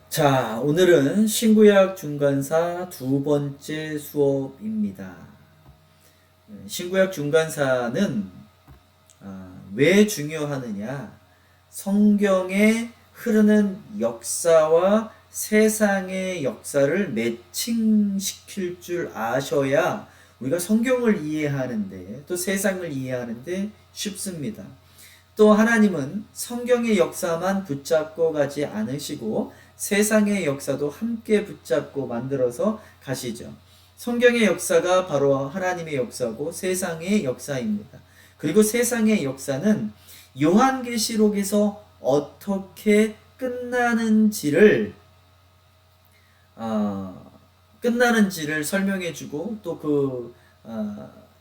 자, 오늘은 신구약 중간사 두 번째 수업입니다. 신구약 중간사는 왜 중요하느냐? 성경에 흐르는 역사와 세상의 역사를 매칭시킬 줄 아셔야 우리가 성경을 이해하는데 또 세상을 이해하는데 쉽습니다. 또 하나님은 성경의 역사만 붙잡고 가지 않으시고 세상의 역사도 함께 붙잡고 만들어서 가시죠. 성경의 역사가 바로 하나님의 역사고 세상의 역사입니다. 그리고 세상의 역사는 요한계시록에서 어떻게 끝나는지를 설명해주고 또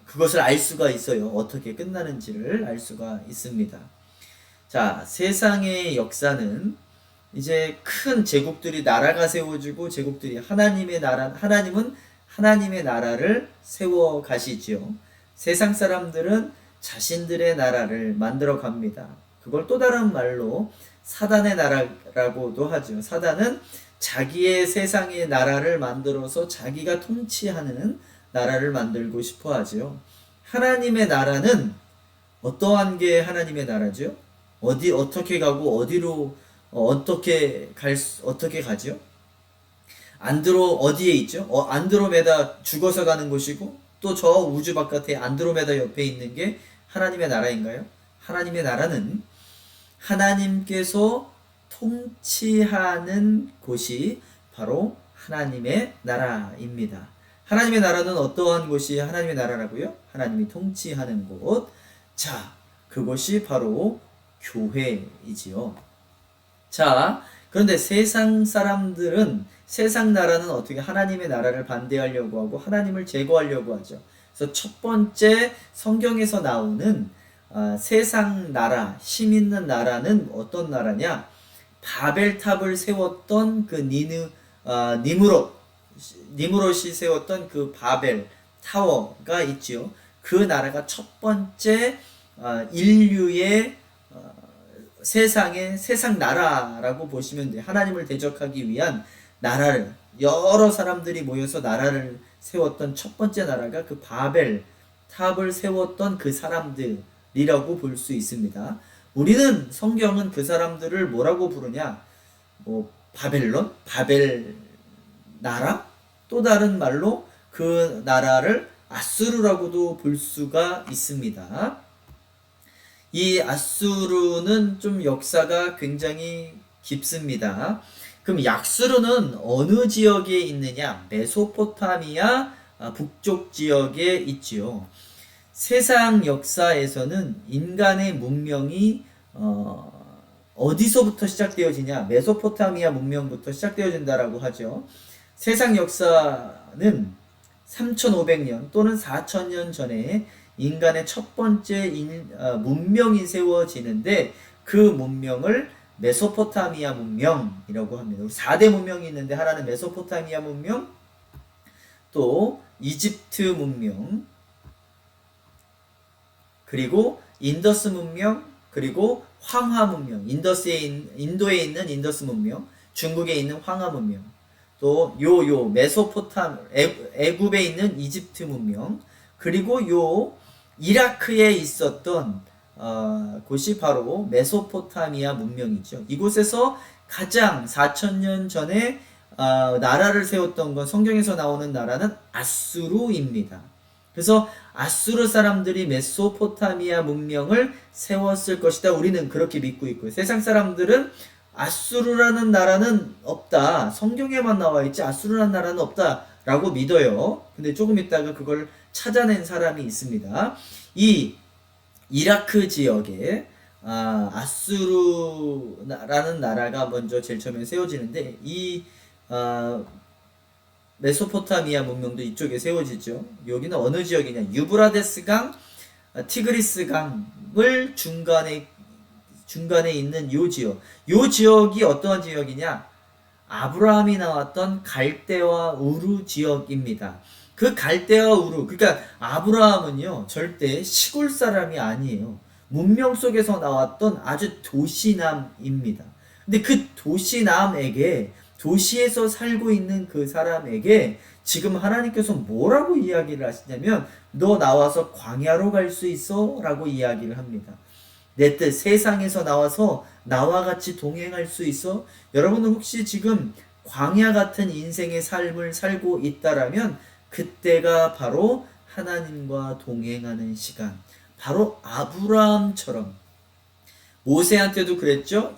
그것을 알 수가 있어요. 어떻게 끝나는지를 알 수가 있습니다. 자, 세상의 역사는 이제 큰 제국들이 나라가 세워지고 제국들이 하나님은 하나님의 나라를 세워 가시지요. 세상 사람들은 자신들의 나라를 만들어 갑니다. 그걸 또 다른 말로 사단의 나라라고도 하죠. 사단은 자기의 세상의 나라를 만들어서 자기가 통치하는 나라를 만들고 싶어 하죠. 하나님의 나라는 어떠한 게 하나님의 나라죠? 어떻게 가고 어디로 어떻게 가죠? 어디에 있죠? 안드로메다 죽어서 가는 곳이고 또 저 우주 바깥에 안드로메다 옆에 있는 게 하나님의 나라인가요? 하나님의 나라는 하나님께서 통치하는 곳이 바로 하나님의 나라입니다. 하나님의 나라는 어떠한 곳이 하나님의 나라라고요? 하나님이 통치하는 곳. 자, 그것이 바로 교회이지요. 자, 그런데 세상 사람들은 세상 나라는 어떻게 하나님의 나라를 반대하려고 하고 하나님을 제거하려고 하죠. 그래서 첫 번째 성경에서 나오는 세상 나라, 힘 있는 나라는 어떤 나라냐? 바벨탑을 세웠던 그 니무롯이 세웠던 그 바벨 타워가 있지요. 그 나라가 첫 번째 인류의 세상 나라라고 보시면 돼요. 하나님을 대적하기 위한 나라를 여러 사람들이 모여서 나라를 세웠던 첫 번째 나라가 그 바벨 탑을 세웠던 그 사람들이라고 볼 수 있습니다. 우리는 성경은 그 사람들을 뭐라고 부르냐? 바벨론, 바벨 나라, 또 다른 말로 그 나라를 아수르라고도 볼 수가 있습니다. 이 아수르는 좀 역사가 굉장히 깊습니다. 그럼 약수르는 어느 지역에 있느냐? 메소포타미아 북쪽 지역에 있지요. 세상 역사에서는 인간의 문명이 어디서부터 시작되어지냐? 메소포타미아 문명부터 시작되어진다라고 하죠. 세상 역사는 3500년 또는 4000년 전에 인간의 첫 번째 문명이 세워지는데 그 문명을 메소포타미아 문명이라고 합니다. 4대 문명이 있는데 하나는 메소포타미아 문명, 또 이집트 문명, 그리고 인더스 문명, 그리고 황하 문명, 인도에 있는 인더스 문명, 중국에 있는 황하 문명, 또 애굽에 있는 이집트 문명, 그리고 이라크에 있었던 곳이 바로 메소포타미아 문명이죠. 이곳에서 가장 4000년 전에 나라를 세웠던 건 성경에서 나오는 나라는 아수르입니다. 그래서 아수르 사람들이 메소포타미아 문명을 세웠을 것이다. 우리는 그렇게 믿고 있고요. 세상 사람들은 아수르라는 나라는 없다. 성경에만 나와 있지 아수르라는 나라는 없다라고 믿어요. 근데 조금 있다가 그걸 찾아낸 사람이 있습니다. 이 이라크 지역에 아수르라는 나라가 먼저 제일 처음에 세워지는데 이 메소포타미아 문명도 이쪽에 세워지죠. 여기는 어느 지역이냐? 유브라데스 강, 티그리스 강을 중간에 있는 요 지역. 요 지역이 어떠한 지역이냐? 아브라함이 나왔던 갈대와 우르 지역입니다. 그 갈대와 우르, 그러니까 아브라함은요 절대 시골 사람이 아니에요. 문명 속에서 나왔던 아주 도시남입니다. 근데 그 도시남에게 도시에서 살고 있는 그 사람에게 지금 하나님께서 뭐라고 이야기를 하시냐면 너 나와서 광야로 갈 수 있어 라고 이야기를 합니다. 내 뜻 세상에서 나와서 나와 같이 동행할 수 있어? 여러분은 혹시 지금 광야 같은 인생의 삶을 살고 있다라면 그때가 바로 하나님과 동행하는 시간, 바로 아브라함처럼 모세한테도 그랬죠.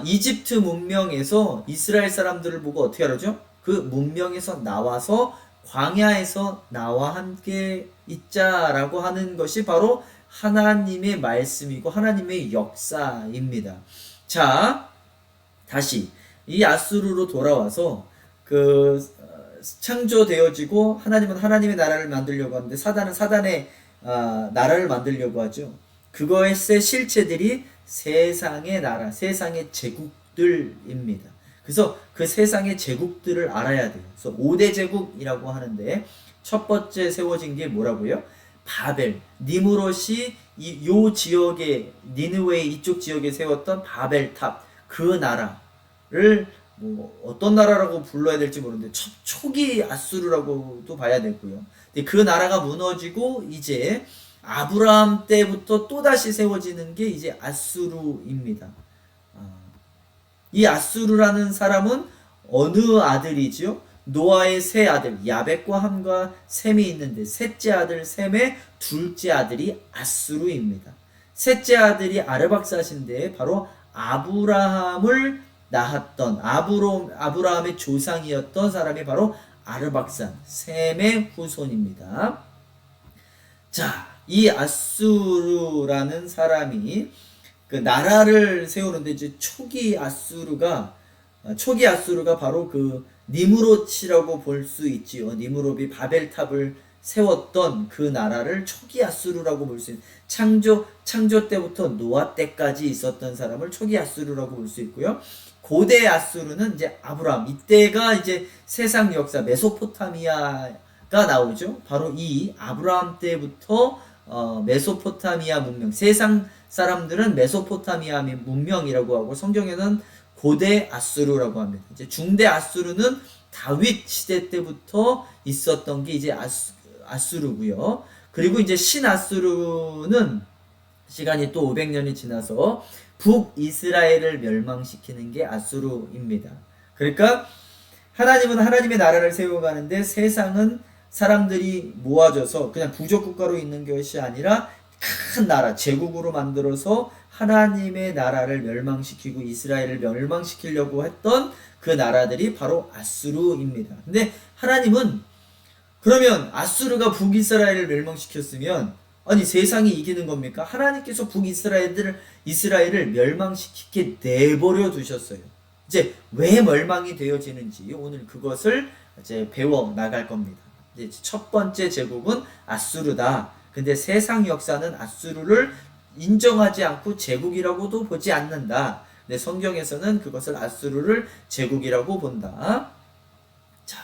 이집트 문명에서 이스라엘 사람들을 보고 어떻게 하죠? 그 문명에서 나와서 광야에서 나와 함께 있자라고 하는 것이 바로 하나님의 말씀이고 하나님의 역사입니다. 자, 다시 이 아수르로 돌아와서 창조되어지고 하나님은 하나님의 나라를 만들려고 하는데 사단은 사단의 나라를 만들려고 하죠. 그거의 실체들이 세상의 나라, 세상의 제국들입니다. 그래서 그 세상의 제국들을 알아야 돼요. 그래서 5대 제국이라고 하는데 첫 번째 세워진 게 뭐라고요? 바벨, 니무롯이 요 지역에 니느웨 이쪽 지역에 세웠던 바벨탑, 그 나라를 뭐 어떤 나라라고 불러야 될지 모르는데 초기 아수르라고도 봐야 되고요. 근데 그 나라가 무너지고 이제 아브라함 때부터 또다시 세워지는 게 이제 아수르입니다. 이 아수르라는 사람은 어느 아들이지요? 노아의 세 아들 야벳과 함과 셈이 있는데 셋째 아들 셈의 둘째 아들이 아수르입니다. 셋째 아들이 아르박사신데 바로 아브라함을 낳았던 아브라함의 조상이었던 사람이 바로 아르박산 셈의 후손입니다. 자, 이 아수르라는 사람이 그 나라를 세우는데 이제 초기 아수르가 바로 그 니무롯이라고 볼 수 있지요. 니무롯이 바벨탑을 세웠던 그 나라를 초기 아수르라고 볼 수 있는 창조 때부터 노아 때까지 있었던 사람을 초기 아수르라고 볼 수 있고요. 고대 아수르는 이제 아브라함, 이때가 이제 세상 역사 메소포타미아가 나오죠. 바로 이 아브라함 때부터 메소포타미아 문명, 세상 사람들은 메소포타미아 문명이라고 하고 성경에는 고대 아수르라고 합니다. 이제 중대 아수르는 다윗 시대 때부터 있었던 게 이제 아수르고요. 그리고 이제 신아수르는 시간이 또 500년이 지나서 북이스라엘을 멸망시키는 게 아수르입니다. 그러니까 하나님은 하나님의 나라를 세워가는데 세상은 사람들이 모아져서 그냥 부족국가로 있는 것이 아니라 큰 나라, 제국으로 만들어서 하나님의 나라를 멸망시키고 이스라엘을 멸망시키려고 했던 그 나라들이 바로 아수르입니다. 근데 하나님은 그러면 아수르가 북이스라엘을 멸망시켰으면 아니 세상이 이기는 겁니까? 하나님께서 이스라엘을 멸망시키게 내버려 두셨어요. 이제 왜 멸망이 되어지는지 오늘 그것을 이제 배워 나갈 겁니다. 이제 첫 번째 제국은 아수르다. 근데 세상 역사는 아수르를 인정하지 않고 제국이라고도 보지 않는다. 근데 성경에서는 그것을 아수르를 제국이라고 본다. 자,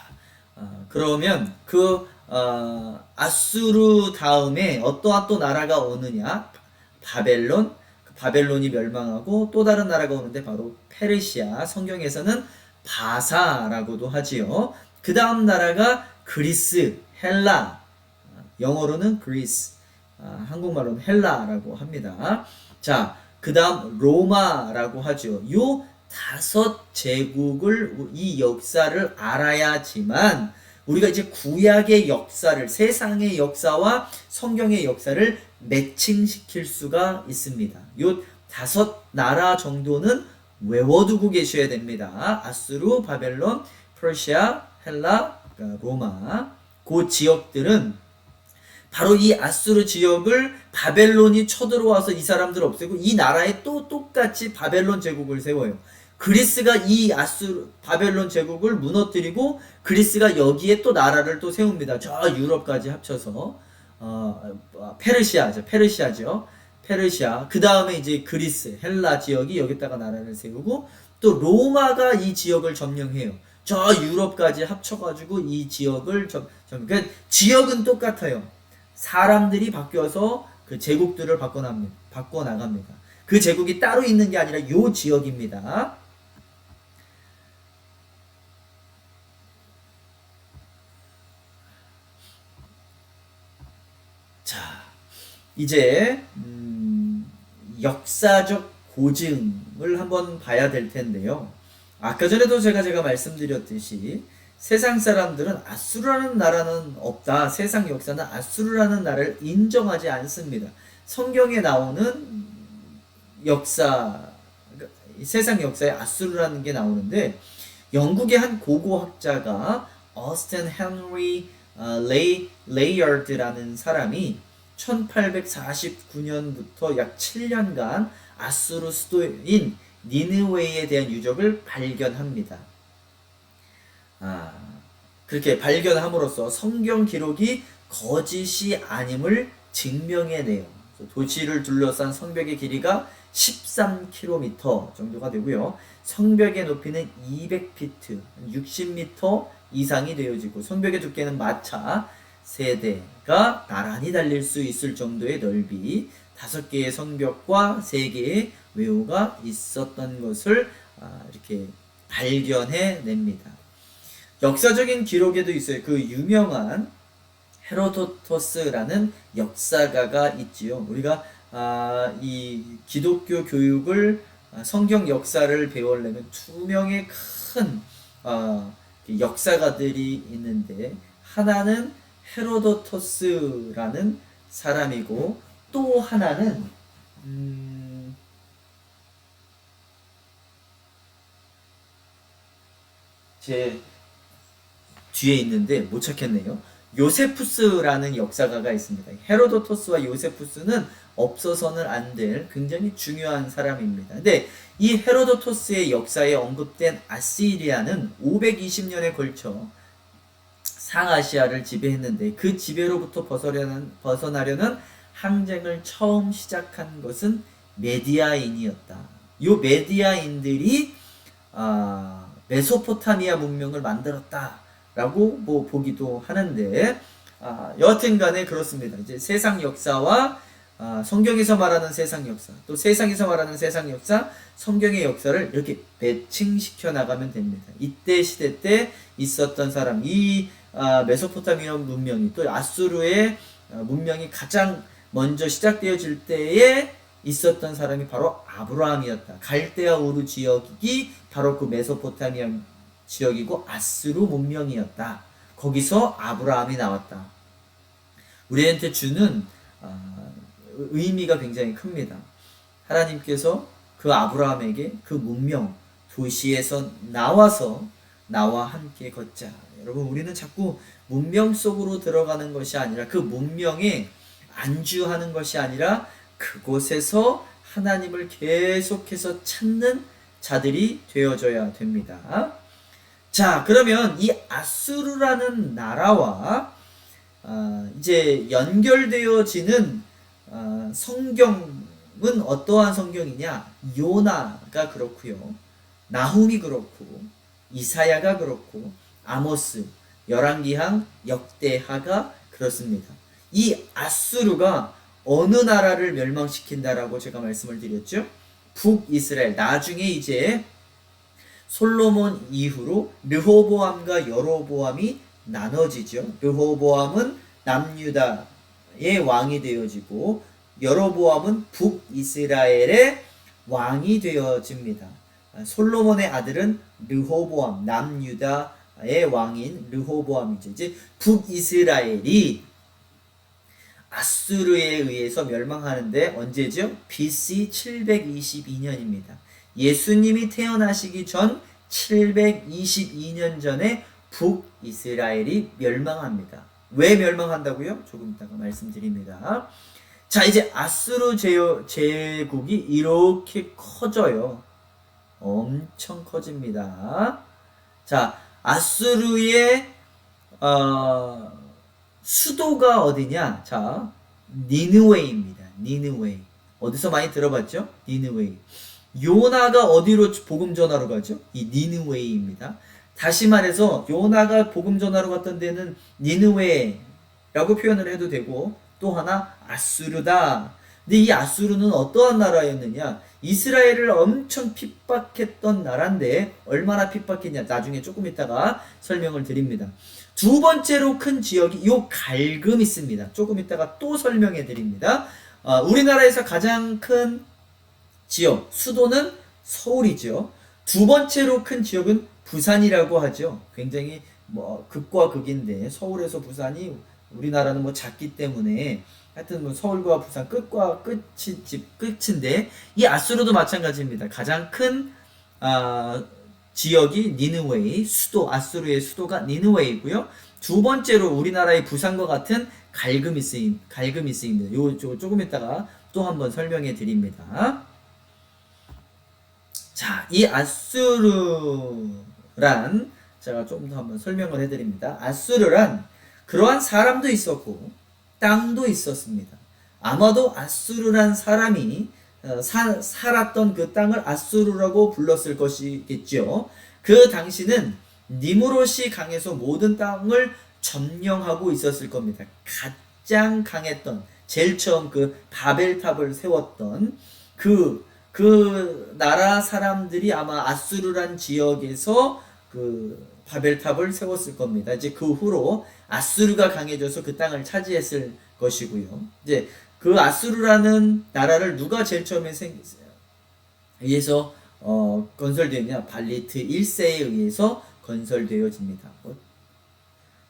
그러면 아수르 다음에 어떠한 또 나라가 오느냐? 바벨론이 멸망하고 또 다른 나라가 오는데 바로 페르시아, 성경에서는 바사라고도 하지요. 그 다음 나라가 그리스, 헬라, 영어로는 그리스, 한국말로는 헬라라고 합니다. 자, 그 다음 로마라고 하죠. 요 5제국을 이 역사를 알아야지만 우리가 이제 구약의 역사를 세상의 역사와 성경의 역사를 매칭시킬 수가 있습니다. 요 5나라 정도는 외워두고 계셔야 됩니다. 아수르, 바벨론, 퍼시아, 헬라, 로마. 그 지역들은 바로 이 아수르 지역을 바벨론이 쳐들어와서 이 사람들을 없애고 이 나라에 또 똑같이 바벨론 제국을 세워요. 그리스가 이 바벨론 제국을 무너뜨리고 그리스가 여기에 또 나라를 또 세웁니다. 저 유럽까지 합쳐서 페르시아죠. 페르시아. 그 다음에 이제 그리스, 헬라 지역이 여기다가 나라를 세우고 또 로마가 이 지역을 점령해요. 저 유럽까지 합쳐가지고 이 지역을 그러니까 지역은 똑같아요. 사람들이 바뀌어서 그 제국들을 바꿔 나갑니다. 그 제국이 따로 있는 게 아니라 요 지역입니다. 이제 역사적 고증을 한번 봐야 될 텐데요. 아까 전에도 제가 말씀드렸듯이 세상 사람들은 아수르라는 나라는 없다. 세상 역사는 아수르라는 나라를 인정하지 않습니다. 성경에 나오는 역사, 세상 역사에 아수르라는 게 나오는데 영국의 한 고고학자가 어스틴 헨리 레이어드라는 사람이 1849년부터 약 7년간 아수르 수도인 니느웨이에 대한 유적을 발견합니다. 그렇게 발견함으로써 성경 기록이 거짓이 아님을 증명해내요. 도시를 둘러싼 성벽의 길이가 13km 정도가 되고요. 성벽의 높이는 200피트, 60m 이상이 되어지고 성벽의 두께는 마차 3대가 나란히 달릴 수 있을 정도의 넓이, 5개의 성벽과 3개의 외호가 있었던 것을 이렇게 발견해냅니다. 역사적인 기록에도 있어요. 그 유명한 헤로도토스라는 역사가가 있지요. 우리가 이 기독교 교육을 성경 역사를 배우려면 2명의 큰 역사가들이 있는데 하나는 헤로도토스라는 사람이고 또 하나는 제 뒤에 있는데 못 찾겠네요. 요세푸스라는 역사가가 있습니다. 헤로도토스와 요세푸스는 없어서는 안 될 굉장히 중요한 사람입니다. 근데 이 헤로도토스의 역사에 언급된 아시리아는 520년에 걸쳐 상아시아를 지배했는데 그 지배로부터 벗어나려는 항쟁을 처음 시작한 것은 메디아인이었다. 이 메디아인들이 메소포타미아 문명을 만들었다라고 뭐 보기도 하는데 여하튼간에 그렇습니다. 이제 세상 역사와 성경에서 말하는 세상 역사, 또 세상에서 말하는 세상 역사, 성경의 역사를 이렇게 매칭시켜 나가면 됩니다. 이때 시대 때 있었던 사람, 이 메소포타미아 문명이 또 아수르의 문명이 가장 먼저 시작되어질 때에 있었던 사람이 바로 아브라함이었다. 갈대아 우르 지역이 바로 그 메소포타미아 지역이고 아수르 문명이었다. 거기서 아브라함이 나왔다. 우리한테 주는 의미가 굉장히 큽니다. 하나님께서 그 아브라함에게 그 문명 도시에서 나와서 나와 함께 걷자. 여러분, 우리는 자꾸 문명 속으로 들어가는 것이 아니라 그 문명에 안주하는 것이 아니라 그곳에서 하나님을 계속해서 찾는 자들이 되어져야 됩니다. 자, 그러면 이 아수르라는 나라와 이제 연결되어지는 성경은 어떠한 성경이냐? 요나가 그렇고요. 나훔이 그렇고 이사야가 그렇고 아모스, 열왕기하, 역대하가 그렇습니다. 이 아수르가 어느 나라를 멸망시킨다라고 제가 말씀을 드렸죠? 북이스라엘. 나중에 이제 솔로몬 이후로 르호보암과 여로보암이 나눠지죠. 르호보암은 남유다의 왕이 되어지고 여로보암은 북이스라엘의 왕이 되어집니다. 솔로몬의 아들은 르호보암, 남유다의 왕인 르호보암이죠. 이제 북이스라엘이 아수르에 의해서 멸망하는데 언제죠? BC 722년입니다. 예수님이 태어나시기 전 722년 전에 북이스라엘이 멸망합니다. 왜 멸망한다고요? 조금 이따가 말씀드립니다. 자, 이제 아수르 제국이 이렇게 커져요. 엄청 커집니다. 자, 아수르의 수도가 어디냐? 자, 니느웨이입니다. 니느웨이. 어디서 많이 들어봤죠? 니느웨이. 요나가 어디로 복음 전하러 가죠? 이 니느웨이입니다. 다시 말해서 요나가 복음 전하러 갔던 데는 니느웨라고 표현을 해도 되고 또 하나 아수르다. 근데 이 아수르는 어떠한 나라였느냐? 이스라엘을 엄청 핍박했던 나라인데 얼마나 핍박했냐? 나중에 조금 이따가 설명을 드립니다. 두 번째로 큰 지역이 요 갈금 있습니다. 조금 이따가 또 설명해 드립니다. 우리나라에서 가장 큰 지역, 수도는 서울이죠. 두 번째로 큰 지역은 부산이라고 하죠. 굉장히 뭐 극과 극인데 서울에서 부산이 우리나라는 뭐 작기 때문에 하여튼 뭐 서울과 부산 끝과 끝인데 이 아수르도 마찬가지입니다. 가장 큰 지역이 니느웨이, 수도 아수르의 수도가 니느웨이고요. 두 번째로 우리나라의 부산과 같은 갈금이 쓰입니다. 요 조금 있다가 또 한번 설명해 드립니다. 자, 이 아수르란 제가 좀 더 한번 설명을 해드립니다. 아수르란 그러한 사람도 있었고 땅도 있었습니다. 아마도 아수르란 사람이 살았던 그 땅을 아수르라고 불렀을 것이겠죠. 그 당시는 니무롯이 강해서 모든 땅을 점령하고 있었을 겁니다. 가장 강했던 제일 처음 그 바벨탑을 세웠던 그 나라 사람들이 아마 아수르란 지역에서 그 바벨탑을 세웠을 겁니다. 이제 그 후로 아수르가 강해져서 그 땅을 차지했을 것이고요. 이제 그 아수르라는 나라를 누가 제일 처음에 의해서 건설되었냐? 발리트 1세에 의해서 건설되어집니다.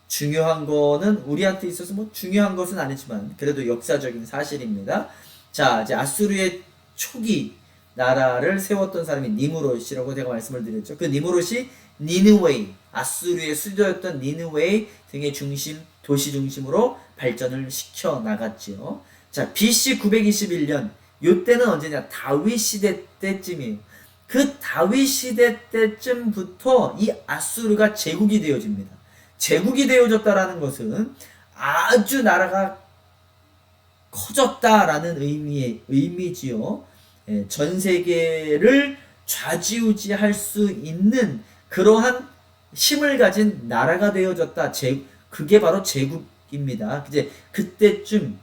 중요한 거는 우리한테 있어서 뭐 중요한 것은 아니지만 그래도 역사적인 사실입니다. 자, 이제 아수르의 초기 나라를 세웠던 사람이 니무롯이라고 제가 말씀을 드렸죠. 그 니무롯이 니느웨이, 아수르의 수도였던 니느웨이 등의 도시 중심으로 발전을 시켜 나갔지요. 자, BC 921년, 요때는 언제냐? 다윗 시대 때쯤이에요. 그 다윗 시대 때쯤부터 이 아수르가 제국이 되어집니다. 제국이 되어졌다라는 것은 아주 나라가 커졌다라는 의미지요. 전 세계를 좌지우지할 수 있는 그러한 힘을 가진 나라가 되어졌다. 그게 바로 제국입니다. 이제 그때쯤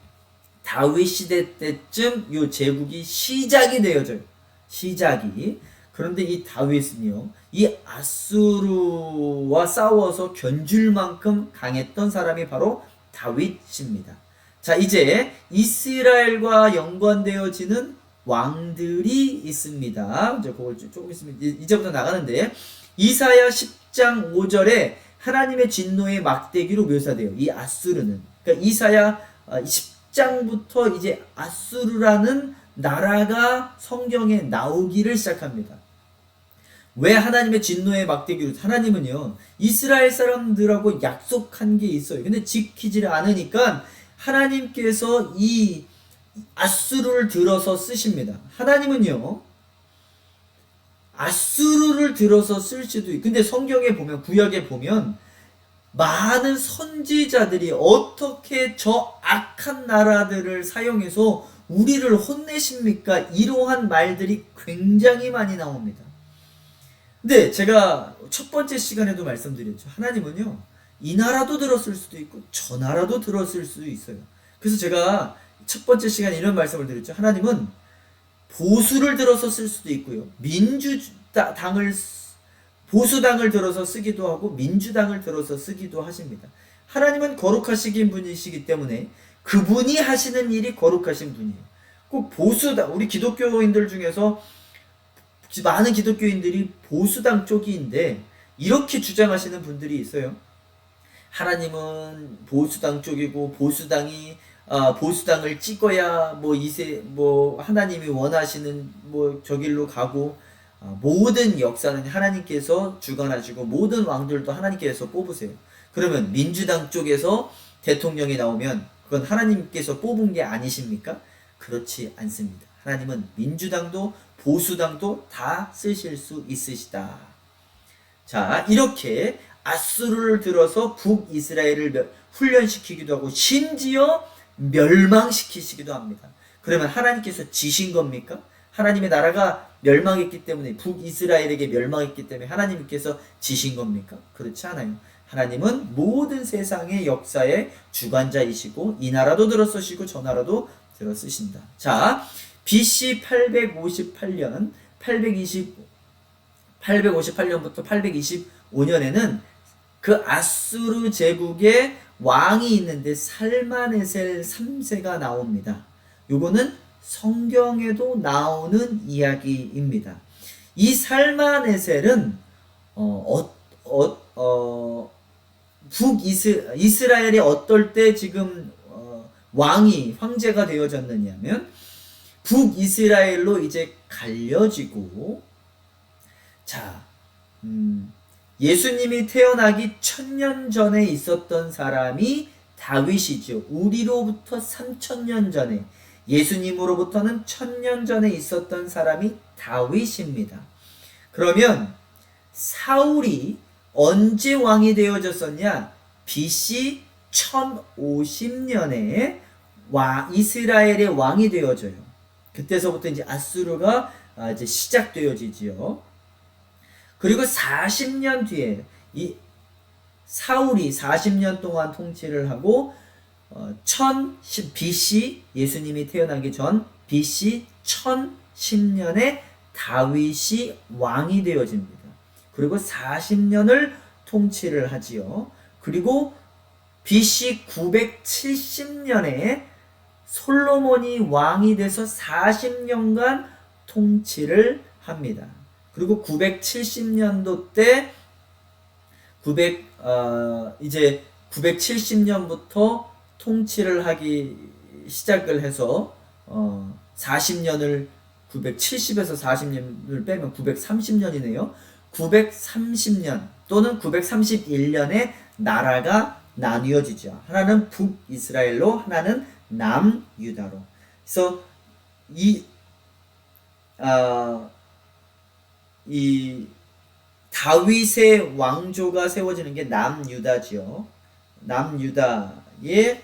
다윗 시대 때쯤 이 제국이 시작이 되어져요. 시작이. 그런데 이 다윗은요, 이 아수르와 싸워서 견줄 만큼 강했던 사람이 바로 다윗입니다. 자, 이제 이스라엘과 연관되어지는 왕들이 있습니다. 이제 그걸 조금 있으면 이제부터 나가는데 이사야 10장 5절에 하나님의 진노의 막대기로 묘사돼요. 이 아수르는. 그러니까 이사야 10장부터 이제 아수르라는 나라가 성경에 나오기를 시작합니다. 왜 하나님의 진노의 막대기로? 하나님은요, 이스라엘 사람들하고 약속한 게 있어요. 근데 지키지를 않으니까 하나님께서 이 아수르를 들어서 쓰십니다. 하나님은요, 아수르를 들어서 쓸 수도 있고, 근데 성경에 보면, 구약에 보면 많은 선지자들이 어떻게 저 악한 나라들을 사용해서 우리를 혼내십니까? 이러한 말들이 굉장히 많이 나옵니다. 근데 제가 첫 번째 시간에도 말씀드렸죠. 하나님은요, 이 나라도 들었을 수도 있고 저 나라도 들었을 수도 있어요. 그래서 제가 첫 번째 시간에 이런 말씀을 드렸죠. 하나님은 보수를 들어서 쓸 수도 있고요. 보수당을 들어서 쓰기도 하고 민주당을 들어서 쓰기도 하십니다. 하나님은 거룩하신 분이시기 때문에 그분이 하시는 일이 거룩하신 분이에요. 꼭 보수당, 우리 기독교인들 중에서 많은 기독교인들이 보수당 쪽인데 이렇게 주장하시는 분들이 있어요. 하나님은 보수당 쪽이고 보수당을 찍어야 하나님이 원하시는 저길로 가고 모든 역사는 하나님께서 주관하시고 모든 왕들도 하나님께서 뽑으세요. 그러면 민주당 쪽에서 대통령이 나오면 그건 하나님께서 뽑은 게 아니십니까? 그렇지 않습니다. 하나님은 민주당도 보수당도 다 쓰실 수 있으시다. 자, 이렇게 아수르를 들어서 북이스라엘을 훈련시키기도 하고 심지어 멸망시키시기도 합니다. 그러면 하나님께서 지신 겁니까? 하나님의 나라가 멸망했기 때문에 북이스라엘에게 멸망했기 때문에 하나님께서 지신 겁니까? 그렇지 않아요. 하나님은 모든 세상의 역사의 주관자이시고 이 나라도 들어 쓰시고 저 나라도 들어 쓰신다. 자, BC 858년 858년부터 825년에는 그 아수르 제국의 왕이 있는데 살마네셀 3세가 나옵니다. 요거는 성경에도 나오는 이야기입니다. 이 살마네셀은 이스라엘이 어떨 때 지금 황제가 되어졌느냐면 북이스라엘로 이제 갈려지고, 자, 예수님이 태어나기 1000년 전에 있었던 사람이 다윗이죠. 우리로부터 3000년 전에, 예수님으로부터는 1000년 전에 있었던 사람이 다윗입니다. 그러면 사울이 언제 왕이 되어졌었냐? BC 1050년에 이스라엘의 왕이 되어져요. 그때서부터 이제 아수르가 이제 시작되어지지요. 그리고 40년 뒤에 이 사울이 40년 동안 통치를 하고 BC, 예수님이 태어나기 전 BC 1010년에 다윗이 왕이 되어집니다. 그리고 40년을 통치를 하지요. 그리고 BC 970년에 솔로몬이 왕이 돼서 40년간 통치를 합니다. 그리고 970년도 때 이제 970년부터 통치를 하기 시작을 해서 40년을 970에서 40년을 빼면 930년이네요. 930년 또는 931년에 나라가 나뉘어지죠. 하나는 북이스라엘로, 하나는 남유다로. 그래서 이 다윗의 왕조가 세워지는 게 남유다지요. 남유다의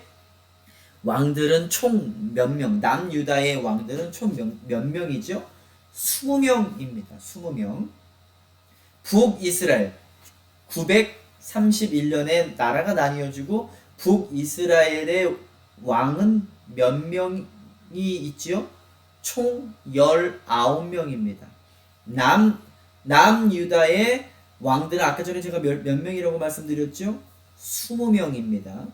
왕들은 총 몇 명? 남유다의 왕들은 총 몇 명이죠? 20명입니다. 20명. 북이스라엘 931년에 나라가 나뉘어지고 북이스라엘의 왕은 몇 명이 있지요? 총 19명입니다. 남유다의 왕들은 아까 전에 제가 몇 명이라고 말씀드렸죠? 20명입니다.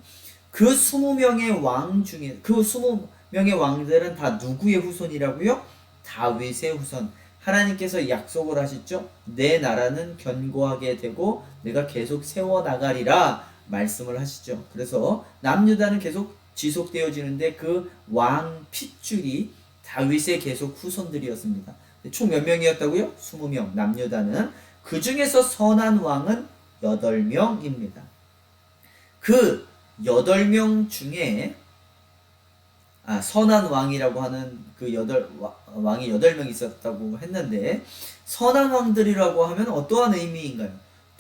그 20명의 왕 중에, 그 20명의 왕들은 다 누구의 후손이라고요? 다윗의 후손. 하나님께서 약속을 하셨죠? 내 나라는 견고하게 되고 내가 계속 세워나가리라 말씀을 하시죠. 그래서 남유다는 계속 지속되어지는데 그 왕 핏줄이 다윗의 계속 후손들이었습니다. 총 몇 명이었다고요? 20명. 남유다는. 그 중에서 선한 왕은 8명입니다. 그 8명 중에 선한 왕이라고 하는 그 왕이 8명 있었다고 했는데, 선한 왕들이라고 하면 어떠한 의미인가요?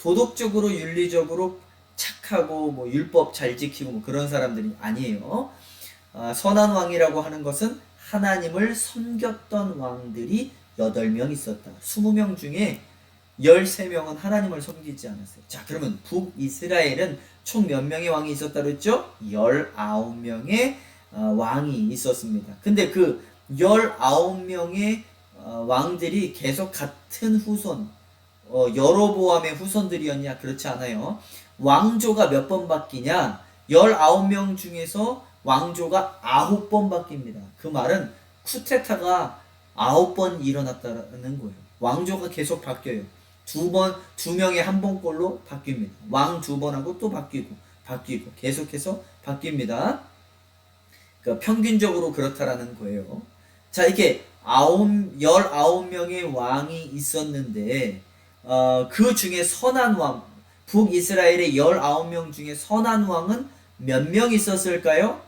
도덕적으로 윤리적으로 착하고 뭐 율법 잘 지키고 뭐 그런 사람들이 아니에요. 선한 왕이라고 하는 것은 하나님을 섬겼던 왕들이 8명 있었다. 20명 중에 13명은 하나님을 섬기지 않았어요. 자, 그러면 북이스라엘은 총 몇 명의 왕이 있었다고 했죠? 19명의 왕이 있었습니다. 근데 그 19명의 왕들이 계속 같은 후손, 여로보암의 후손들이었냐? 그렇지 않아요. 왕조가 몇 번 바뀌냐? 19명 중에서 왕조가 9번 바뀝니다. 그 말은 쿠데타가 9번 일어났다는 거예요. 왕조가 계속 바뀌어요. 두 명의 한 번꼴로 바뀝니다. 왕 2번 하고 또 바뀌고 계속해서 바뀝니다. 그러니까 평균적으로 그렇다라는 거예요. 자, 이렇게 19명의 왕이 있었는데 그 중에 선한 왕, 북이스라엘의 19명 중에 선한 왕은 몇 명 있었을까요?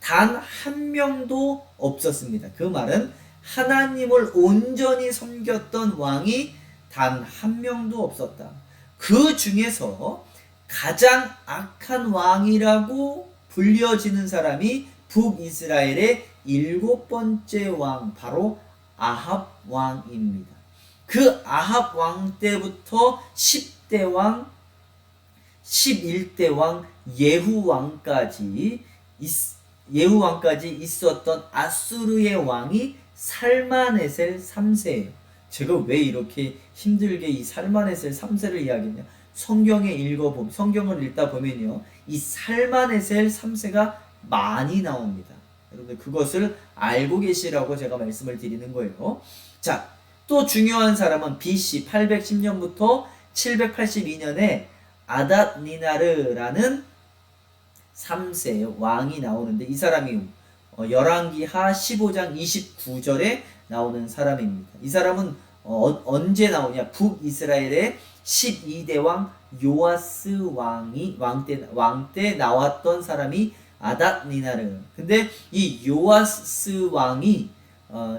단 한 명도 없었습니다. 그 말은 하나님을 온전히 섬겼던 왕이 단 한 명도 없었다. 그 중에서 가장 악한 왕이라고 불려지는 사람이 북이스라엘의 7번째 왕, 바로 아합 왕입니다. 그 아합 왕 때부터 10대 왕, 11대 왕, 예후 왕까지 있었던 아수르의 왕이 살마네셀 3세예요. 제가 왜 이렇게 힘들게 이 살마네셀 3세를 이야기했냐? 성경을 읽다 보면요, 이 살마네셀 3세가 많이 나옵니다. 여러분들 그것을 알고 계시라고 제가 말씀을 드리는 거예요. 자, 또 중요한 사람은 BC 810년부터 782년에 아닷니나르라는 3세 왕이 나오는데 이 사람이 열왕기하 15장 29절에 나오는 사람입니다. 이 사람은 언제 나오냐? 북이스라엘의 12대 왕 요아스 왕이 왕 때 나왔던 사람이 아닷니나르. 근데 이 요아스 왕이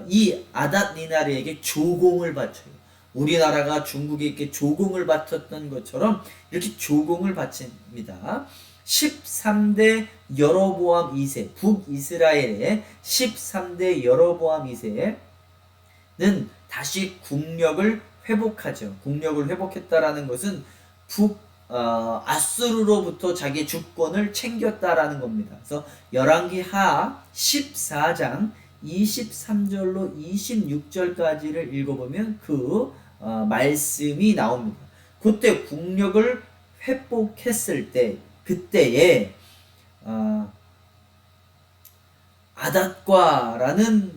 이 아닷니나르에게 조공을 바쳐요. 우리나라가 중국에 이렇게 조공을 바쳤던 것처럼 이렇게 조공을 바칩니다. 13대 여로보암 2세, 북이스라엘의 13대 여로보암 2세는 다시 국력을 회복하죠. 국력을 회복했다라는 것은 아수르로부터 자기 주권을 챙겼다라는 겁니다. 그래서 열왕기하 14장 23절로 26절까지를 읽어보면 그 말씀이 나옵니다. 그때 국력을 회복했을 때 그때에 아닷과라는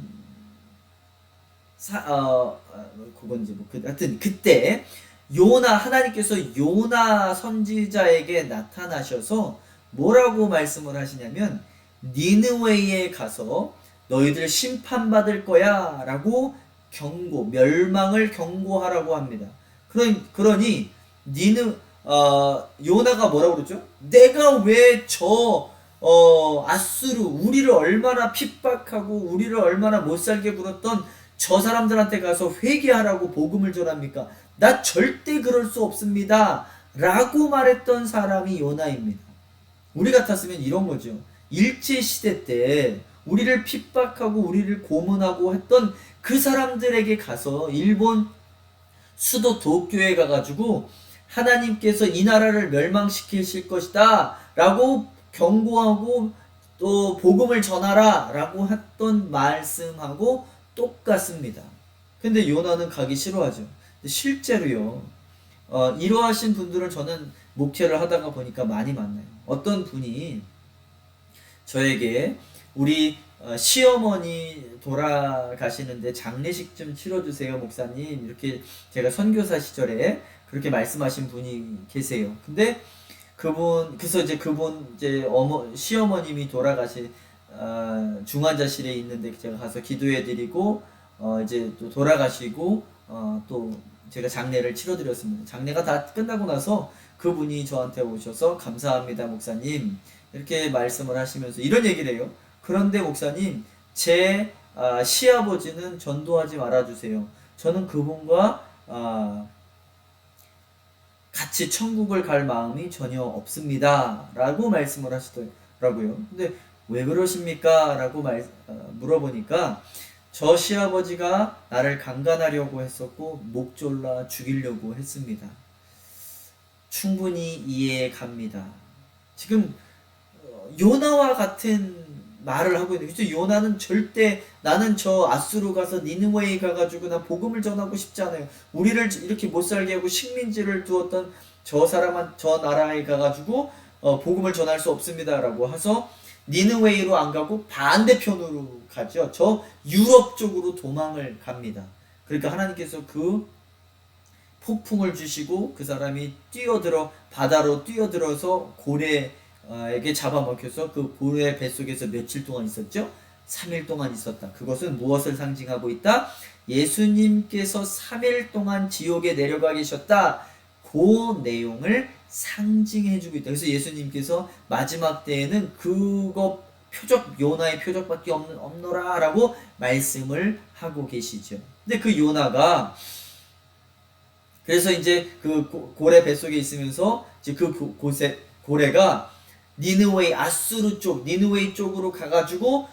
그건지 하여튼 그때 하나님께서 요나 선지자에게 나타나셔서 뭐라고 말씀을 하시냐면 니느웨이에 가서 너희들 심판받을 거야 라고 멸망을 경고하라고 합니다. 그러니 요나가 뭐라고 그러죠? 내가 왜 아수르 우리를 얼마나 핍박하고 우리를 얼마나 못살게 굴었던 저 사람들한테 가서 회개하라고 복음을 전합니까? 나 절대 그럴 수 없습니다 라고 말했던 사람이 요나입니다. 우리 같았으면 이런 거죠. 일제시대 때 우리를 핍박하고 우리를 고문하고 했던 그 사람들에게 가서 일본 수도 도쿄에 가가지고 하나님께서 이 나라를 멸망시키실 것이다 라고 경고하고 또 복음을 전하라 라고 했던 말씀하고 똑같습니다. 근데 요나는 가기 싫어하죠. 실제로요, 이러하신 분들은 저는 목회를 하다가 보니까 많이 만나요. 어떤 분이 저에게 우리 시어머니 돌아가시는데 장례식 좀 치러주세요 목사님, 이렇게 제가 선교사 시절에 그렇게 말씀하신 분이 계세요. 근데 그래서 이제 시어머님이 돌아가신 중환자실에 있는데 제가 가서 기도해드리고 이제 또 돌아가시고 또 제가 장례를 치러드렸습니다. 장례가 다 끝나고 나서 그분이 저한테 오셔서 감사합니다 목사님 이렇게 말씀을 하시면서 이런 얘기를 해요. 그런데 목사님 제 시아버지는 전도하지 말아주세요. 저는 그분과 같이 천국을 갈 마음이 전혀 없습니다 라고 말씀을 하시더라고요. 근데 왜 그러십니까? 라고 물어보니까 저 시아버지가 나를 강간하려고 했었고 목 졸라 죽이려고 했습니다. 충분히 이해해 갑니다. 지금 요나와 같은 말을 하고 있는 거죠. 요나는 절대 나는 저 아수르 가서 니느웨이 가가지고 나 복음을 전하고 싶지 않아요. 우리를 이렇게 못살게 하고 식민지를 두었던 저 나라에 가가지고 복음을 전할 수 없습니다라고 해서 니느웨이로 안 가고 반대편으로 가죠. 저 유럽 쪽으로 도망을 갑니다. 그러니까 하나님께서 그 폭풍을 주시고 그 사람이 바다로 뛰어들어서 고래에게 잡아먹혀서 그 고래 뱃속에서 며칠 동안 있었죠? 3일 동안 있었다. 그것은 무엇을 상징하고 있다? 예수님께서 3일 동안 지옥에 내려가 계셨다. 그 내용을 상징해주고 있다. 그래서 예수님께서 마지막 때에는 그거 요나의 표적밖에 없노라 라고 말씀을 하고 계시죠. 근데 그 요나가 그래서 이제 그 고래 뱃속에 있으면서 이제 그 고래가 아수르 쪽 니느웨이 쪽으로 가가지고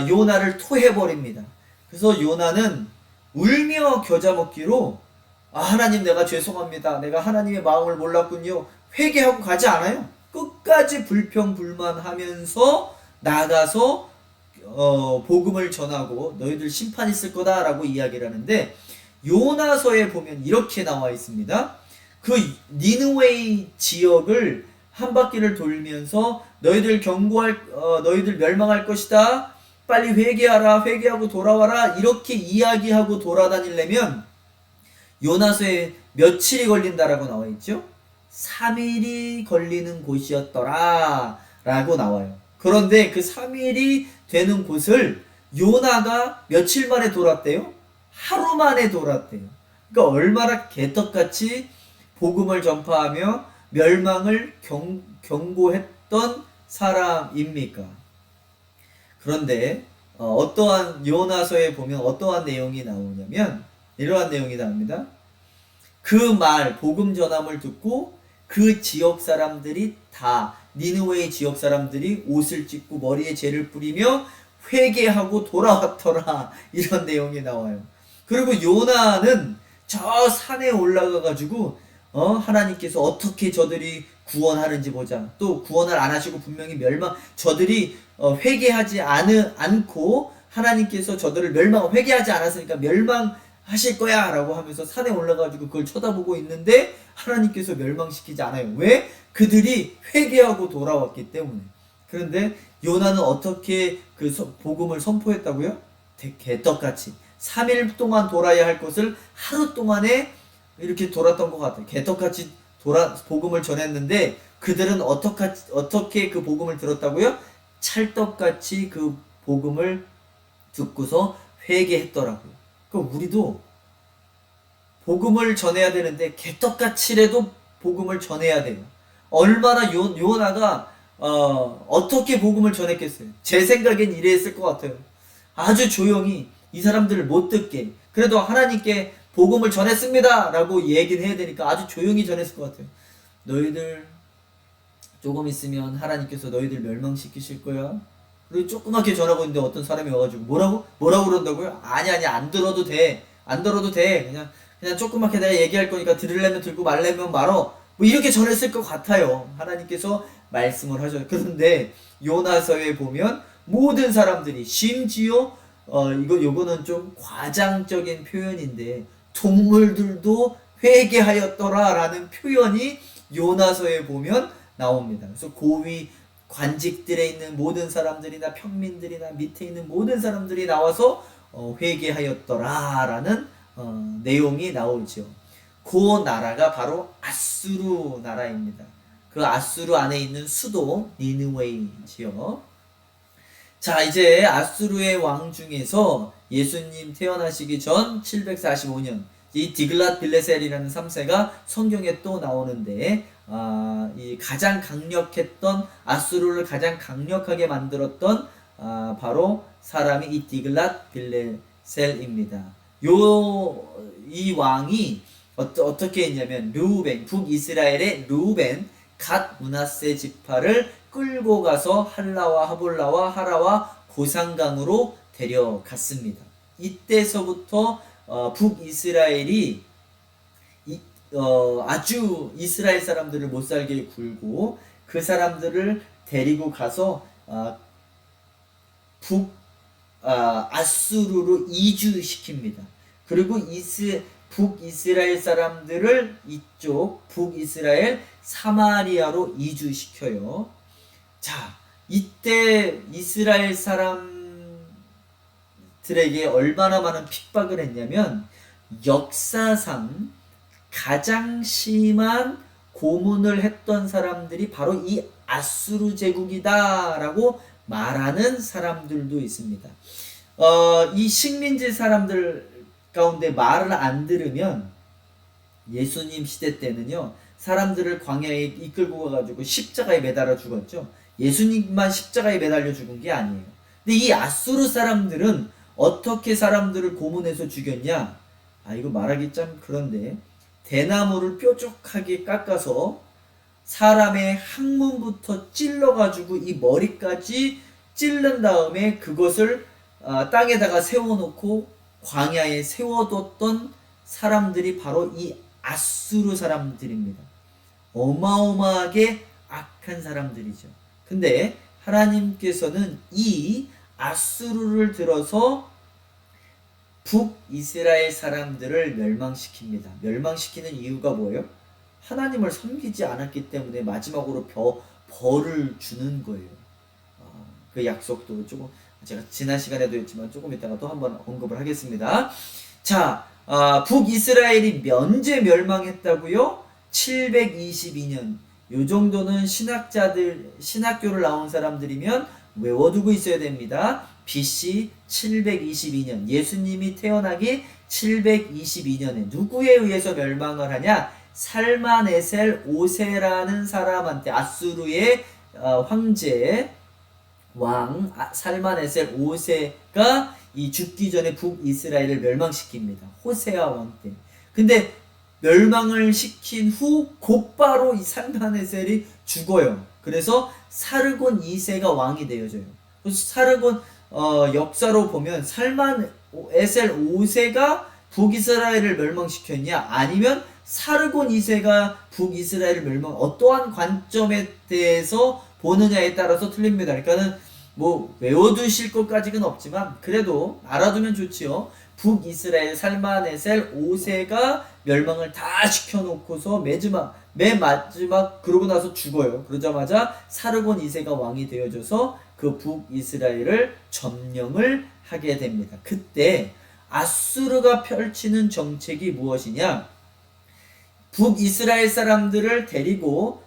요나를 토해버립니다. 그래서 요나는 울며 겨자 먹기로 하나님 내가 죄송합니다. 내가 하나님의 마음을 몰랐군요. 회개하고 가지 않아요. 끝까지 불평불만하면서 나가서 복음을 전하고 너희들 심판 있을 거다라고 이야기를 하는데 요나서에 보면 이렇게 나와 있습니다. 그 니느웨이 지역을 한 바퀴를 돌면서 너희들 멸망할 것이다. 빨리 회개하라, 회개하고 돌아와라 이렇게 이야기하고 돌아다니려면 요나서에 며칠이 걸린다라고 나와 있죠? 3일이 걸리는 곳이었더라 라고 나와요. 그런데 그 3일이 되는 곳을 요나가 며칠 만에 돌았대요? 하루 만에 돌았대요. 그러니까 얼마나 개떡같이 복음을 전파하며 멸망을 경고했던 사람입니까? 그런데 어떠한 요나서에 보면 어떠한 내용이 나오냐면 이러한 내용이 나옵니다. 그 말, 복음 전함을 듣고 그 지역 사람들이 다 니느웨의 지역 사람들이 옷을 찢고 머리에 재를 뿌리며 회개하고 돌아왔더라 이런 내용이 나와요. 그리고 요나는 저 산에 올라가 가지고 하나님께서 어떻게 저들이 구원하는지 보자. 또 구원을 안 하시고 분명히 저들이 회개하지 않고 하나님께서 저들을 회개하지 않았으니까 멸망하실 거야 라고 하면서 산에 올라가지고 그걸 쳐다보고 있는데 하나님께서 멸망시키지 않아요. 왜? 그들이 회개하고 돌아왔기 때문에. 그런데 요나는 어떻게 그 복음을 선포했다고요? 개떡같이 3일 동안 돌아야 할 것을 하루 동안에 이렇게 돌았던 것 같아요. 개떡같이 복음을 전했는데 그들은 어떻게 그 복음을 들었다고요? 찰떡같이 그 복음을 듣고서 회개했더라고요. 그러니까 우리도 복음을 전해야 되는데 개떡같이라도 복음을 전해야 돼요. 얼마나 요나가 어떻게 복음을 전했겠어요? 제 생각엔 이랬을 것 같아요. 아주 조용히 이 사람들을 못 듣게 그래도 하나님께 복음을 전했습니다 라고 얘기를 해야 되니까 아주 조용히 전했을 것 같아요. 너희들 조금 있으면 하나님께서 너희들 멸망시키실 거야. 그리고 조그맣게 전하고 있는데 어떤 사람이 와가지고 뭐라고 그런다고요? 아니 안 들어도 돼. 그냥 조그맣게 내가 얘기할 거니까 들으려면 들고 말려면 말어. 뭐 이렇게 전했을 것 같아요. 하나님께서 말씀을 하셔요. 그런데 요나서에 보면 모든 사람들이 심지어 요거는 좀 과장적인 표현인데 동물들도 회개하였더라 라는 표현이 요나서에 보면 나옵니다. 그래서 고위 관직들에 있는 모든 사람들이나 평민들이나 밑에 있는 모든 사람들이 나와서 회개하였더라 라는 내용이 나오죠. 그 나라가 바로 아수르 나라입니다. 그 아수르 안에 있는 수도 니느웨이지요. 자, 이제 아수르의 왕 중에서 예수님 태어나시기 전 745년 이 디글랏 빌레셀이라는 3세가 성경에 또 나오는데 이 가장 강력했던 아수르를 가장 강력하게 만들었던 바로 사람이 이 디글랏 빌레셀입니다. 이 왕이 어떻게 했냐면 북이스라엘의 르우벤 갓 므낫세 지파를 끌고 가서 할라와 하볼라와 하라와 고산강으로 데려갔습니다. 이때서부터 북이스라엘이 아주 이스라엘 사람들을 못살게 굴고 그 사람들을 데리고 가서 아수르로 이주시킵니다. 그리고 북이스라엘 사람들을 이쪽 북이스라엘 사마리아로 이주시켜요. 자, 이때 이스라엘 사람들에게 얼마나 많은 핍박을 했냐면 역사상 가장 심한 고문을 했던 사람들이 바로 이 아수르 제국이다 라고 말하는 사람들도 있습니다. 이 식민지 사람들 가운데 말을 안 들으면 예수님 시대 때는요 사람들을 광야에 이끌고 가가지고 십자가에 매달아 죽었죠. 예수님만 십자가에 매달려 죽은 게 아니에요. 근데 이 아수르 사람들은 어떻게 사람들을 고문해서 죽였냐? 이거 말하기 참 그런데 대나무를 뾰족하게 깎아서 사람의 항문부터 찔러가지고 이 머리까지 찔른 다음에 그것을 땅에다가 세워놓고 광야에 세워뒀던 사람들이 바로 이 아수르 사람들입니다. 어마어마하게 악한 사람들이죠. 근데 하나님께서는 이 아수르를 들어서 북이스라엘 사람들을 멸망시킵니다. 멸망시키는 이유가 뭐예요? 하나님을 섬기지 않았기 때문에 마지막으로 벌을 주는 거예요. 그 약속도 조금 제가 지난 시간에도 했지만 조금 이따가 또 한번 언급을 하겠습니다. 자, 북이스라엘이 면제 멸망했다고요? 722년. 요 정도는 신학교를 나온 사람들이면 외워두고 있어야 됩니다. BC 722년. 예수님이 태어나기 722년에 누구에 의해서 멸망을 하냐? 살마네셀 5세라는 사람한테, 아수르의 황제 왕 살마네셀 5세가 이 죽기 전에 북이스라엘을 멸망시킵니다. 호세아 왕 때. 근데 멸망을 시킨 후 곧바로 이 살마네셀이 죽어요. 그래서 사르곤 2세가 왕이 되어져요. 그래서 사르곤 역사로 보면 살마네셀 5세가 북이스라엘을 멸망시켰냐, 아니면 사르곤 2세가 북이스라엘을 어떠한 관점에 대해서 보느냐에 따라서 틀립니다. 그러니까는 뭐 외워두실 것까지는 없지만 그래도 알아두면 좋지요. 북이스라엘 살마네셀 5세가 멸망을 다 시켜놓고서 맨 마지막 그러고 나서 죽어요. 그러자마자 사르곤 2세가 왕이 되어져서 그 북이스라엘을 점령을 하게 됩니다. 그때 아수르가 펼치는 정책이 무엇이냐? 북이스라엘 사람들을 데리고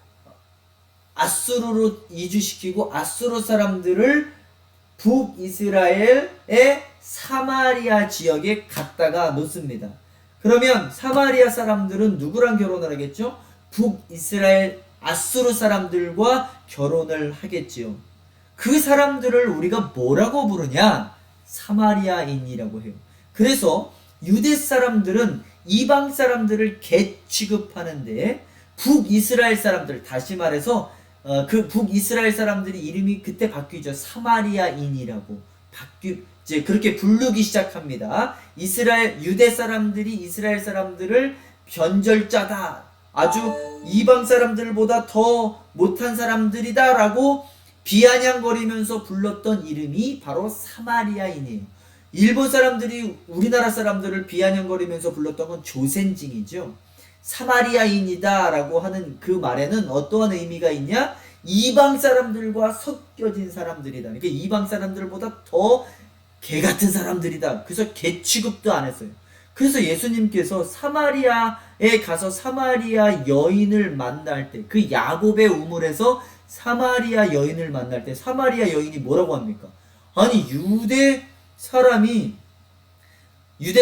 아수르로 이주시키고 아수르 사람들을 북이스라엘의 사마리아 지역에 갖다가 놓습니다. 그러면 사마리아 사람들은 누구랑 결혼을 하겠죠? 북이스라엘 아수르 사람들과 결혼을 하겠지요. 그 사람들을 우리가 뭐라고 부르냐? 사마리아인이라고 해요. 그래서 유대 사람들은 이방 사람들을 개 취급하는데 북이스라엘 사람들, 다시 말해서 그 북이스라엘 사람들이 이름이 그때 바뀌죠. 사마리아인이라고 이제 그렇게 부르기 시작합니다. 유대 사람들이 이스라엘 사람들을 변절자다, 아주 이방 사람들보다 더 못한 사람들이다라고 비아냥거리면서 불렀던 이름이 바로 사마리아인이에요. 일본 사람들이 우리나라 사람들을 비아냥거리면서 불렀던 건 조센징이죠. 사마리아인이다 라고 하는 그 말에는 어떠한 의미가 있냐? 이방 사람들과 섞여진 사람들이다. 그러니까 이방 사람들보다 더 개같은 사람들이다. 그래서 개 취급도 안 했어요. 그래서 예수님께서 사마리아에 가서 사마리아 여인을 만날 때, 그 야곱의 우물에서 사마리아 여인을 만날 때 사마리아 여인이 뭐라고 합니까? 아니 유대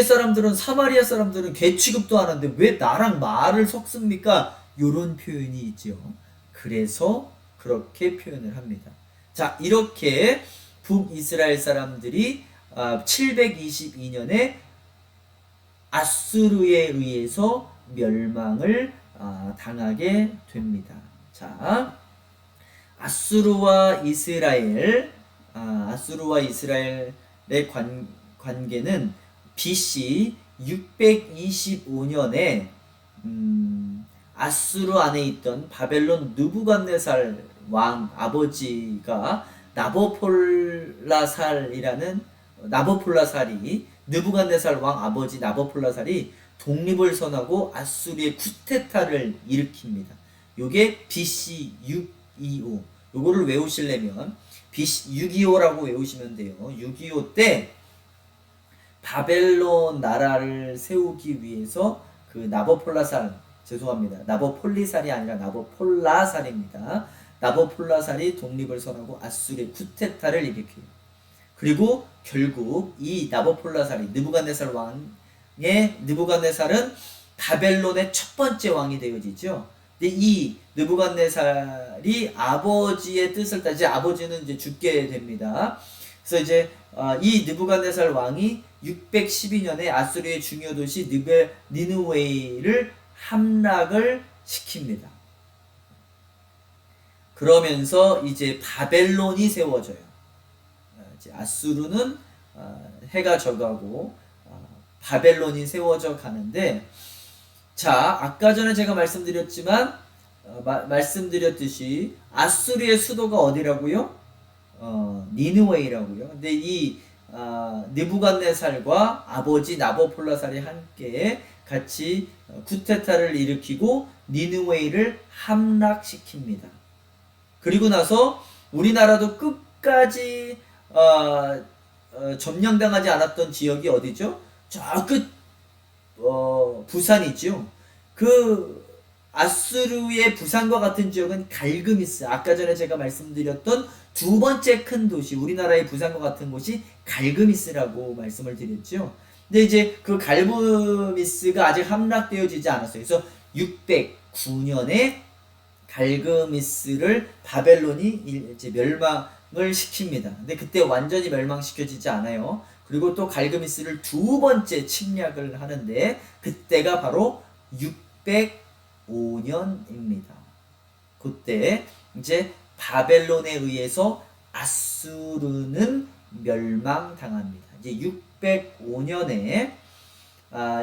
사람들은 사마리아 사람들은 개 취급도 안 하는데 왜 나랑 말을 섞습니까? 요런 표현이 있죠. 그래서 그렇게 표현을 합니다. 자, 이렇게 북이스라엘 사람들이 722년에 아수르에 의해서 멸망을 당하게 됩니다. 자, 아수르와 이스라엘의 관계는 BC 625년에 아수르 안에 있던 바벨론 느부갓네살 왕 아버지가 느부갓네살 왕 아버지 나보폴라살이 독립을 선하고 아수르의 쿠데타를 일으킵니다. 요게 BC 625. 요거를 외우시려면 BC 625라고 외우시면 돼요. 625 때 바벨론 나라를 세우기 위해서 그 나보폴리살이 아니라 나보폴라살입니다. 나보폴라살이 독립을 선하고 아수르의 쿠데타를 일으켜요. 그리고 결국 이 나보폴라살이 느부갓네살은 바벨론의 첫 번째 왕이 되어지죠. 근데 이 느부갓네살이 아버지의 뜻을 따지, 아버지는 이제 죽게 됩니다. 그래서 이제 이 느부갓네살 왕이 612년에 아수르의 중요 도시 니느웨이를 함락을 시킵니다. 그러면서 이제 바벨론이 세워져요. 이제 아수르는 해가 져가고 바벨론이 세워져 가는데, 자, 아까 전에 제가 말씀드렸듯이 아수르의 수도가 어디라고요? 니느웨이라고요. 근데 이 느부갓네살과 아버지 나보폴라살이 함께 같이 쿠데타를 일으키고 니느웨이를 함락시킵니다. 그리고 나서 우리나라도 끝까지 점령당하지 않았던 지역이 어디죠? 저 끝, 부산이죠. 그 아수르의 부산과 같은 지역은 갈그미스. 아까 전에 제가 말씀드렸던 두 번째 큰 도시, 우리나라의 부산과 같은 곳이 갈그미스라고 말씀을 드렸죠. 근데 이제 그 갈그미스가 아직 함락되어지지 않았어요. 그래서 609년에 갈그미스를 바벨론이 이제 멸망을 시킵니다. 근데 그때 완전히 멸망시켜지지 않아요. 그리고 또 갈그미스를 두 번째 침략을 하는데 그때가 바로 605년입니다. 그때 이제 바벨론에 의해서 아수르는 멸망당합니다. 이제 605년에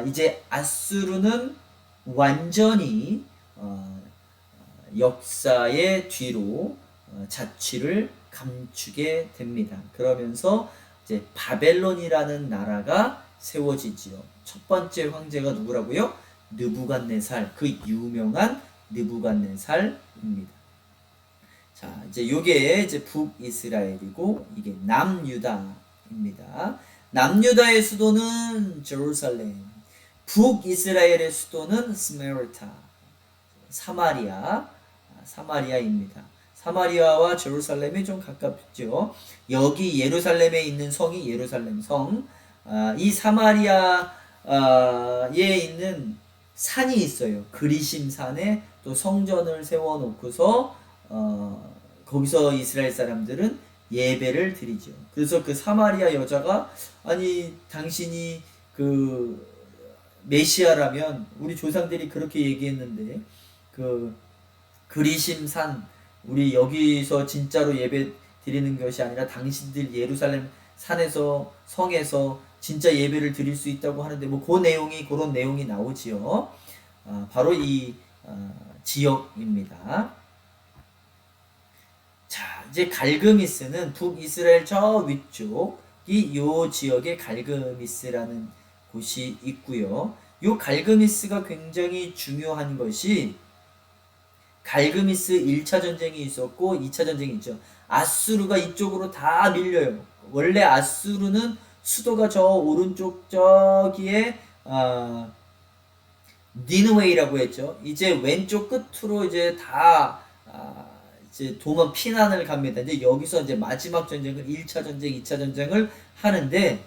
이제 아수르는 완전히 역사의 뒤로 자취를 감추게 됩니다. 그러면서 이제 바벨론이라는 나라가 세워지지요. 첫 번째 황제가 누구라고요? 느부갓네살, 그 유명한 느부갓네살입니다. 자, 이제 요게 이제 북이스라엘이고 이게 남유다입니다. 남유다의 수도는 제루살렘, 북이스라엘의 수도는 스메르타, 사마리아입니다. 사마리아와 제루살렘이 좀 가깝죠. 여기 예루살렘에 있는 성이 예루살렘 성. 이 사마리아에 있는 산이 있어요. 그리심 산에 또 성전을 세워놓고서 거기서 이스라엘 사람들은 예배를 드리죠. 그래서 그 사마리아 여자가 아니 당신이 그 메시아라면 우리 조상들이 그렇게 얘기했는데 그 그리심 산 우리 여기서 진짜로 예배 드리는 것이 아니라 당신들 예루살렘 산에서 성에서 진짜 예배를 드릴 수 있다고 하는데 뭐 그런 내용이 나오지요. 바로 이 지역입니다. 자, 이제 갈그미스는 북이스라엘 저 위쪽이 요 지역에 갈그미스라는 곳이 있고요. 요 갈그미스가 굉장히 중요한 것이 갈그미스 1차 전쟁이 있었고 2차 전쟁이 있죠. 아수르가 이쪽으로 다 밀려요. 원래 아수르는 수도가 저 오른쪽 저기에 니느웨이라고 했죠. 이제 왼쪽 끝으로 이제 다 이제 도만 피난을 갑니다. 이제 여기서 이제 마지막 전쟁을 1차 전쟁, 2차 전쟁을 하는데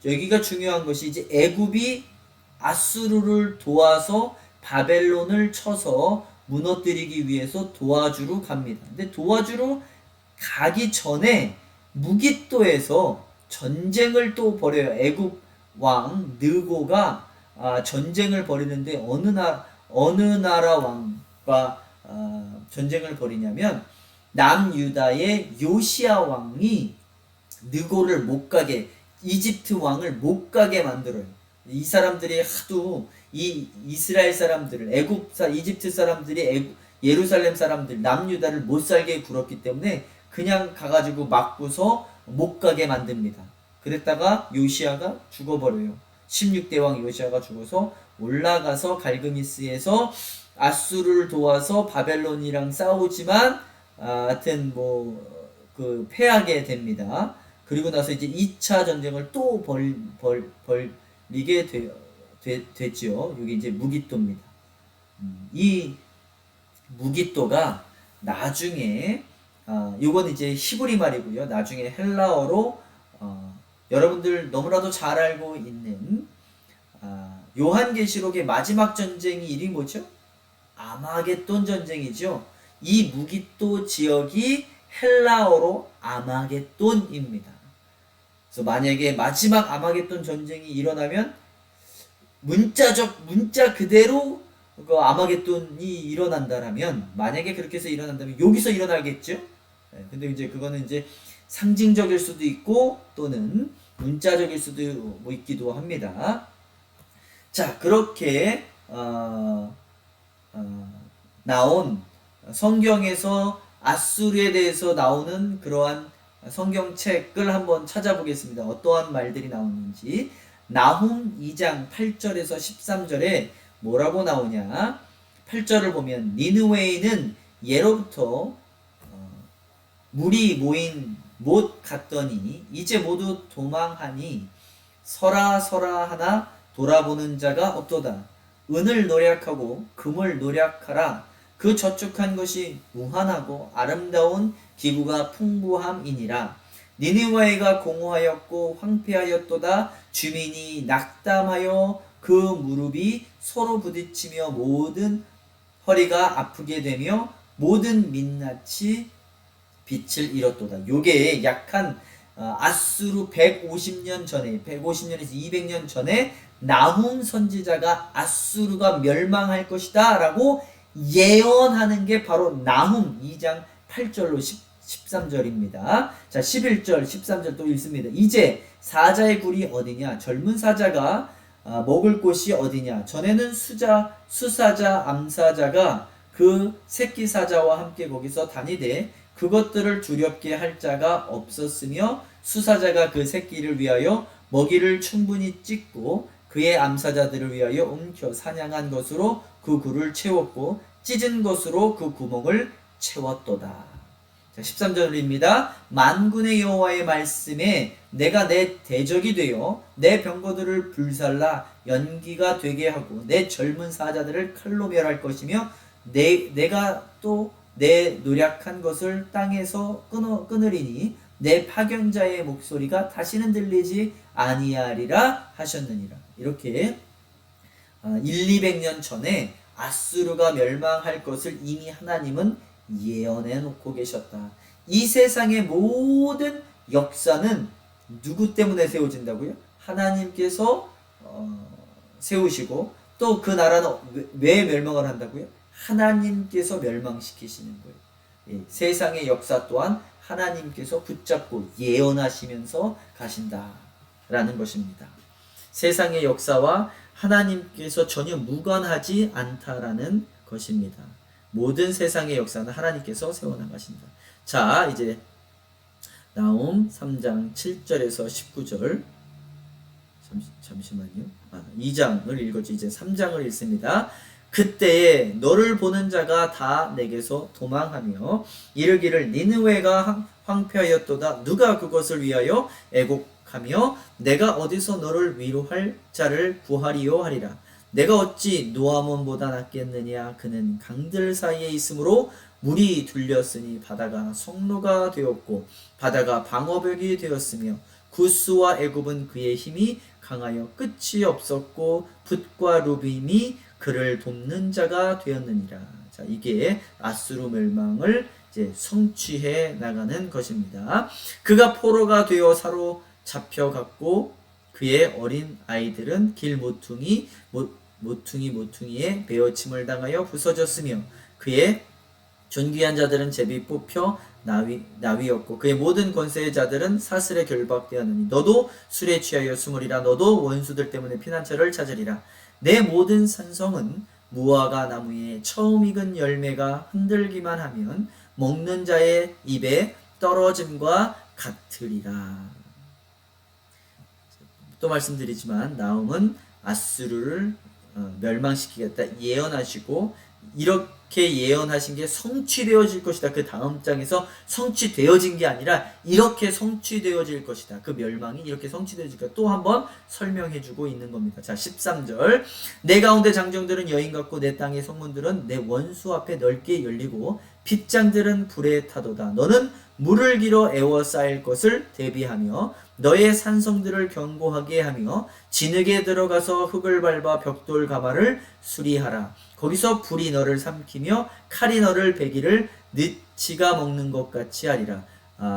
여기가 중요한 것이 이제 애굽이 아수르를 도와서 바벨론을 쳐서 무너뜨리기 위해서 도와주러 갑니다. 근데 도와주러 가기 전에 무깃도에서 전쟁을 또 벌여요. 애굽 왕 느고가 전쟁을 벌이는데 어느 나라 왕과 전쟁을 벌이냐면 남유다의 요시야 왕이 느고를 못 가게 이집트 왕을 못 가게 만들어요. 이 사람들이 하도 이 이스라엘 사람들을 이집트 사람들이 예루살렘 사람들 남유다를 못 살게 굴었기 때문에 그냥 가가지고 막고서 못 가게 만듭니다. 그랬다가 요시야가 죽어버려요. 16대 왕 요시야가 죽어서 올라가서 갈그미스에서 아수르를 도와서 바벨론이랑 싸우지만 하여튼 그 패하게 됩니다. 그리고 나서 이제 2차 전쟁을 또 벌리게 됐죠. 이게 이제 무깃도입니다. 이 무깃도가 나중에 요건 이제 히브리 말이고요. 나중에 헬라어로 여러분들 너무나도 잘 알고 있는 요한계시록의 마지막 전쟁이 이름이 뭐죠? 아마겟돈 전쟁이죠. 이 무깃도 지역이 헬라어로 아마겟돈입니다. 그래서 만약에 마지막 아마겟돈 전쟁이 일어나면 문자 그대로 그 아마겟돈이 일어난다라면 만약에 그렇게 해서 일어난다면 여기서 일어나겠죠. 네, 근데 이제 그거는 이제 상징적일 수도 있고 또는 문자적일 수도 있기도 합니다. 자, 그렇게 나온 성경에서 아수르에 대해서 나오는 그러한 성경책을 한번 찾아보겠습니다. 어떠한 말들이 나오는지. 나훔 2장 8절에서 13절에 뭐라고 나오냐? 8절을 보면 니느웨이는 예로부터 물이 모인 못 갔더니 이제 모두 도망하니 서라 서라 하나 돌아보는 자가 없도다. 은을 노력하고 금을 노력하라. 그 저축한 것이 무한하고 아름다운 기구가 풍부함이니라. 니느웨가 공허하였고 황폐하였도다. 주민이 낙담하여 그 무릎이 서로 부딪히며 모든 허리가 아프게 되며 모든 민낯이 빛을 잃었도다. 요게 약한 아수르 150년 전에 150년에서 200년 전에 나훔 선지자가 아수르가 멸망할 것이다 라고 예언하는 게 바로 나훔 2장 8절로 13절입니다. 자, 11절 13절 또 읽습니다. 이제 사자의 굴이 어디냐? 젊은 사자가 먹을 곳이 어디냐? 전에는 수사자 암사자가 그 새끼 사자와 함께 거기서 다니되 그것들을 두렵게 할 자가 없었으며 수사자가 그 새끼를 위하여 먹이를 충분히 찢고 그의 암사자들을 위하여 움켜 사냥한 것으로 그 굴을 채웠고 찢은 것으로 그 구멍을 채웠도다. 자, 13절입니다. 만군의 여호와의 말씀에 내가 내 대적이 되어 내 병거들을 불살라 연기가 되게 하고 내 젊은 사자들을 칼로 멸할 것이며 내가 또 내 노력한 것을 땅에서 끊으리니 내 파견자의 목소리가 다시는 들리지 아니하리라 하셨느니라. 이렇게 200년 전에 아수르가 멸망할 것을 이미 하나님은 예언해 놓고 계셨다. 이 세상의 모든 역사는 누구 때문에 세워진다고요? 하나님께서 세우시고 또 그 나라는 왜 멸망을 한다고요? 하나님께서 멸망시키시는 거예요. 예, 세상의 역사 또한 하나님께서 붙잡고 예언하시면서 가신다라는 것입니다. 세상의 역사와 하나님께서 전혀 무관하지 않다라는 것입니다. 모든 세상의 역사는 하나님께서 세워나가신다. 자, 이제 나홈 3장 7절에서 19절 잠시만요. 2장을 읽었죠. 이제 3장을 읽습니다. 그때에 너를 보는 자가 다 내게서 도망하며 이르기를 니느웨가 황폐하였도다. 누가 그것을 위하여 애곡하며 내가 어디서 너를 위로할 자를 구하리요 하리라. 내가 어찌 노아몬보다 낫겠느냐. 그는 강들 사이에 있으므로 물이 둘렸으니 바다가 성로가 되었고 바다가 방어벽이 되었으며 구스와 애굽은 그의 힘이 강하여 끝이 없었고 붓과 루빔이 그를 돕는 자가 되었느니라. 자, 이게 아수르 멸망을 이제 성취해 나가는 것입니다. 그가 포로가 되어 사로잡혀갔고 그의 어린 아이들은 길 모퉁이에 베어침을 당하여 부서졌으며 그의 존귀한 자들은 제비 뽑혀 나위였고 그의 모든 권세의 자들은 사슬에 결박되었느니 너도 술에 취하여 숨으리라. 너도 원수들 때문에 피난처를 찾으리라. 내 모든 산성은 무화과 나무에 처음 익은 열매가 흔들기만 하면 먹는 자의 입에 떨어짐과 같으리라. 또 말씀드리지만 나홈은 아수르를 멸망시키겠다 예언하시고 이렇게 예언하신 게 성취되어질 것이다. 그 다음 장에서 성취되어진 게 아니라 이렇게 성취되어질 것이다. 그 멸망이 이렇게 성취되어질 것이다. 또 한번 설명해주고 있는 겁니다. 자, 13절 내 가운데 장정들은 여인 같고 내 땅의 성문들은 내 원수 앞에 넓게 열리고 빗장들은 불에 타도다. 너는 물을 길어 에워싸일 것을 대비하며 너의 산성들을 견고하게 하며 진흙에 들어가서 흙을 밟아 벽돌 가마를 수리하라. 거기서 불이 너를 삼키며 칼이 너를 베기를 느치가 먹는 것 같이 하리라.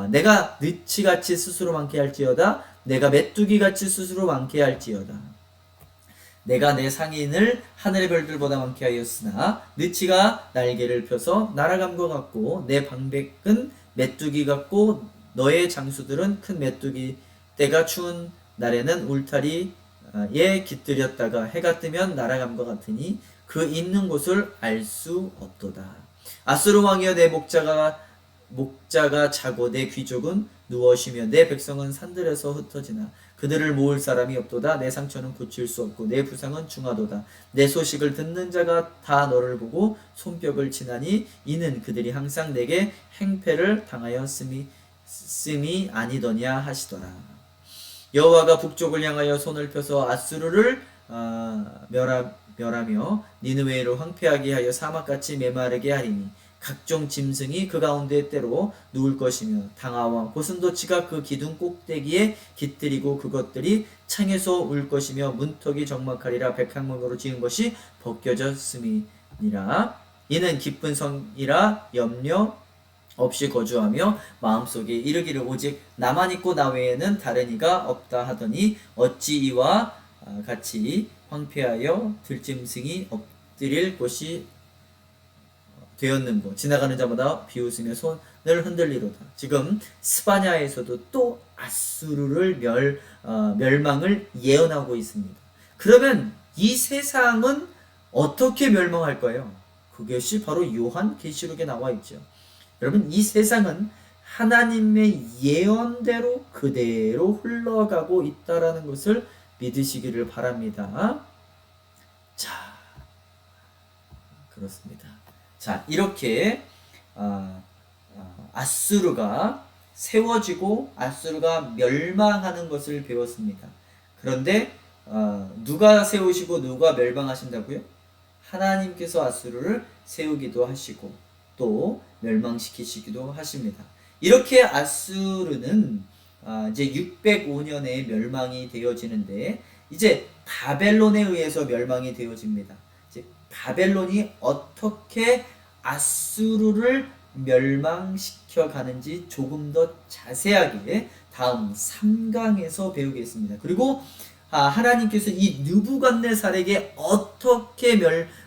내가 느치같이 스스로 많게 할지어다. 내가 메뚜기같이 스스로 많게 할지어다. 내가 내 상인을 하늘의 별들보다 많게 하였으나 느치가 날개를 펴서 날아감과 같고 내 방백은 메뚜기 같고 너의 장수들은 큰 메뚜기. 때가 추운 날에는 울타리에 깃들였다가 해가 뜨면 날아감과 같으니 그 있는 곳을 알 수 없도다. 아수르 왕이여 내 목자가 자고 내 귀족은 누워 쉬며 내 백성은 산들에서 흩어지나 그들을 모을 사람이 없도다. 내 상처는 고칠 수 없고 내 부상은 중하도다. 내 소식을 듣는 자가 다 너를 보고 손뼉을 치나니 이는 그들이 항상 내게 행패를 당하였음이니라. 씀이 아니더냐 하시더라. 여호와가 북쪽을 향하여 손을 펴서 아수르를 멸하며 니느웨를 황폐하게 하여 사막같이 메마르게 하리니 각종 짐승이 그 가운데 때로 누울 것이며 당아와 고슴도치가 그 기둥 꼭대기에 깃들이고 그것들이 창에서 울 것이며 문턱이 적막하리라. 백향목으로 지은 것이 벗겨졌음이니라. 이는 기쁜 성이라 염려 없이 거주하며 마음속에 이르기를 오직 나만 있고 나 외에는 다른 이가 없다 하더니 어찌 이와 같이 황폐하여 들짐승이 엎드릴 곳이 되었는고. 지나가는 자마다 비웃으며 손을 흔들리로다. 지금 스바냐에서도 또 아수르를 멸망을 예언하고 있습니다. 그러면 이 세상은 어떻게 멸망할까요? 그것이 바로 요한계시록에 나와 있죠. 여러분, 이 세상은 하나님의 예언대로 그대로 흘러가고 있다라는 것을 믿으시기를 바랍니다. 자, 그렇습니다. 자, 이렇게 아수르가 세워지고 아수르가 멸망하는 것을 배웠습니다. 그런데 누가 세우시고 누가 멸망하신다고요? 하나님께서 아수르를 세우기도 하시고 또 멸망시키시기도 하십니다. 이렇게 아수르는 이제 605년에 멸망이 되어지는데 이제 바벨론에 의해서 멸망이 되어집니다. 이제 바벨론이 어떻게 아수르를 멸망시켜 가는지 조금 더 자세하게 다음 3강에서 배우겠습니다. 그리고 하나님께서 이 느부갓네살에게 어떻게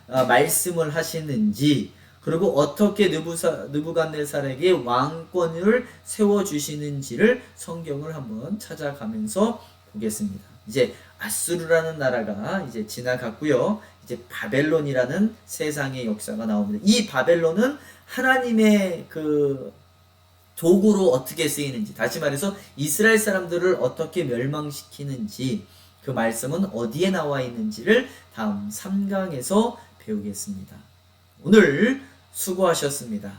말씀을 하시는지, 그리고 어떻게 느부갓네살에게 왕권을 세워주시는지를 성경을 한번 찾아가면서 보겠습니다. 이제 아수르라는 나라가 이제 지나갔고요. 이제 바벨론이라는 세상의 역사가 나옵니다. 이 바벨론은 하나님의 그 도구로 어떻게 쓰이는지, 다시 말해서 이스라엘 사람들을 어떻게 멸망시키는지, 그 말씀은 어디에 나와 있는지를 다음 3강에서 배우겠습니다. 오늘 수고하셨습니다.